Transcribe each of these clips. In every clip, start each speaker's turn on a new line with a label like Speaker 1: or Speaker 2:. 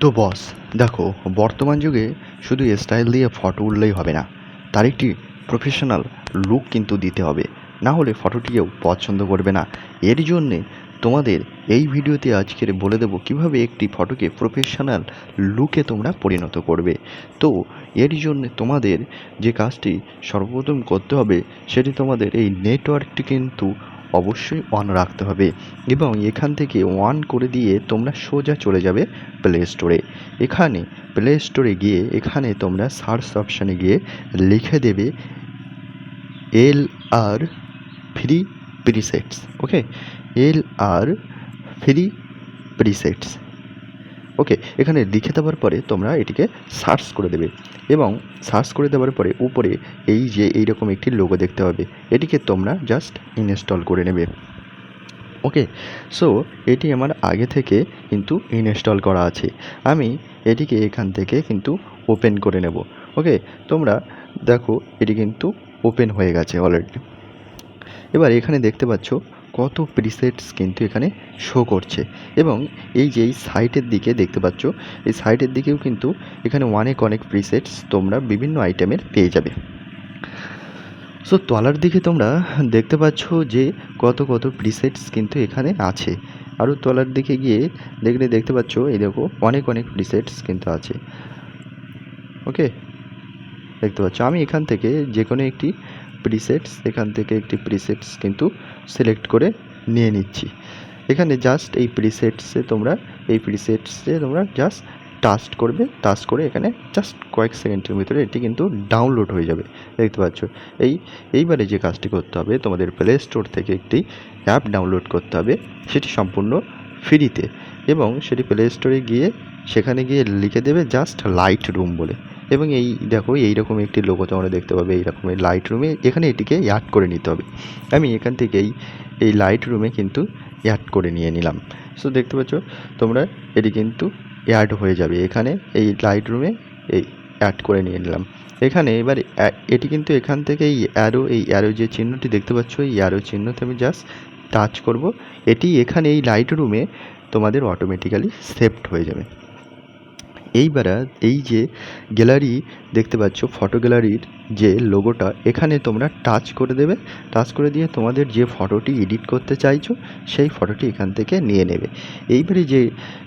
Speaker 1: তো বস দেখো, বর্তমান যুগে শুধু স্টাইল দিয়ে ফটো উঠলেই হবে না, তার একটি প্রফেশনাল লুক কিন্তু দিতে হবে, না হলে ফটোটি কেউ পছন্দ করবে না। এর জন্যে তোমাদের এই ভিডিওতে আজকের বলে দেবো কীভাবে একটি ফটোকে প্রফেশনাল লুকে তোমরা পরিণত করবে। তো এর জন্যে তোমাদের যে কাজটি সর্বপ্রথম করতে হবে সেটি তোমাদের এই নেটওয়ার্কটি কিন্তু অবশ্যই অন রাখতে হবে এবং এখান থেকে অন করে দিয়ে তোমরা সোজা চলে যাবে প্লে স্টোরে। এখানে প্লে স্টোরে গিয়ে এখানে তোমরা সার্চ অপশানে গিয়ে লিখে দেবে LR ফ্রি প্রিসেটস। ওকে, LR ফ্রি প্রিসেটস। ওকে, এখানে লিখে দেওয়ার পরে তোমরা এটিকে সার্চ করে দেবে এবং সার্চ করে দেওয়ার পরে উপরে এই যে এইরকম একটি লোগো দেখতে পাবে, এটিকে তোমরা জাস্ট ইনস্টল করে নেবে। ওকে, সো এটি আমার আগে থেকে কিন্তু ইনস্টল করা আছে, আমি এটিকে এখান থেকে কিন্তু ওপেন করে নেব। ওকে, তোমরা দেখো এটি কিন্তু ওপেন হয়ে গেছে অলরেডি। এবার এখানে দেখতে পাচ্ছ কত প্রিসেটস কিন্তু এখানে শো করছে এবং এই যে এই সাইটের দিকে দেখতে পাচ্ছ, এই সাইটের দিকেও কিন্তু এখানে অনেক অনেক প্রিসেটস তোমরা বিভিন্ন আইটেমের পেয়ে যাবে। সো তলার দিকে তোমরা দেখতে পাচ্ছ যে কত কত প্রিসেটস কিন্তু এখানে আছে। আরও তলার দিকে গিয়ে দেখলে দেখতে পাচ্ছ এই দেখো অনেক অনেক প্রিসেটস কিন্তু আছে। ওকে, দেখতে পাচ্ছ আমি এখান থেকে যে কোনো একটি প্রিসেটস কিন্তু সিলেক্ট করে নিয়ে নিচ্ছি। এখানে জাস্ট এই প্রিসেটসে তোমরা জাস্ট টাচ করে এখানে জাস্ট কয়েক সেকেন্ডের ভিতরে এটি কিন্তু ডাউনলোড হয়ে যাবে। দেখতে পাচ্ছ এইবারে যে কাজটি করতে হবে, তোমাদের প্লে স্টোর থেকে একটি অ্যাপ ডাউনলোড করতে হবে, সেটি সম্পূর্ণ ফ্রিতে এবং সেটি প্লে স্টোরে গিয়ে সেখানে গিয়ে লিখে দেবে জাস্ট লাইট রুম বলে এবং এই দেখো এইরকম একটি লোগো তোমরা দেখতে পাবে এইরকমের লাইট রুমে। এখানে এটিকে অ্যাড করে নিতে হবে। আমি এখান থেকে এই লাইট রুমে কিন্তু অ্যাড করে নিয়ে নিলাম। সো দেখতে পাচ্ছ তোমরা এটি কিন্তু অ্যাড হয়ে যাবে এখানে এই লাইট রুমে, এই অ্যাড করে নিয়ে নিলাম। এখানে এবার এটি কিন্তু এখান থেকে এই অ্যারো যে চিহ্নটি দেখতে পাচ্ছ, এই অ্যারো চিহ্নতে আমি জাস্ট টাচ করব, এটি এখানে এই লাইট রুমে তোমাদের অটোমেটিক্যালি সেভড হয়ে যাবে। এইবার এই যে গ্যালারি দেখতে পাচ্ছ, ফটো গ্যালারির যে লোগোটা, এখানে তোমরা টাচ করে দেবে। টাচ করে দিয়ে তোমাদের যে ফটোটি এডিট করতে চাইছো সেই ফটোটি এখান থেকে নিয়ে নেবে। এইবারে যে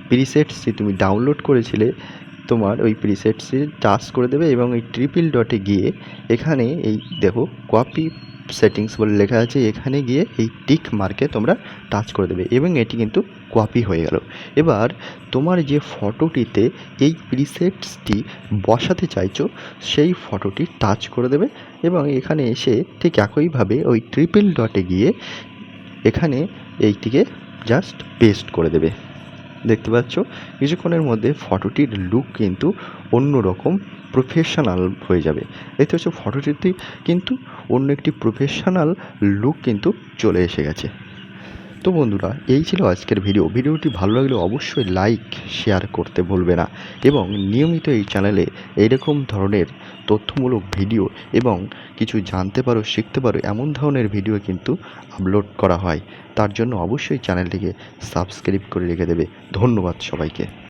Speaker 1: প্রিসেটসটি তুমি ডাউনলোড করেছিলে তোমার ওই প্রিসেটসটি টাচ করে দেবে এবং এই ট্রিপল ডটে গিয়ে এখানে এই দেখো কপি সেটিংস বলে লেখা আছে, এখানে গিয়ে এই টিক মার্কে তোমরা টাচ করে দেবে এবং এটি কিন্তু কপি হয়ে গেল। এবার তোমার যে ফটোটিতে এই প্রিসেটসটি বসাতে চাইছো সেই ফটোটি টাচ করে দেবে এবং এখানে এসে ঠিক একইভাবে ওই ট্রিপল ডটে গিয়ে এখানে এইটিকে জাস্ট পেস্ট করে দেবে। দেখতে পাচ্ছ কিছুক্ষণের মধ্যে ফটোটির লুক কিন্তু অন্যরকম প্রফেশনাল হয়ে যাবে। দেখতে পাচ্ছ ফটোটিতে কিন্তু অন্য একটি প্রফেশনাল লুক কিন্তু চলে এসে গেছে। তো বন্ধুরা, এই ছিল আজকের ভিডিওটি ভালো লাগলে অবশ্যই লাইক শেয়ার করতে ভুলবে না এবং নিয়মিত এই চ্যানেলে এইরকম ধরনের তথ্যমূলক ভিডিও এবং কিছু জানতে পারো শিখতে পারো এমন ধরনের ভিডিও কিন্তু আপলোড করা হয়। তার জন্য অবশ্যই চ্যানেলটিকে সাবস্ক্রাইব করে রেখে দেবে। ধন্যবাদ সবাইকে।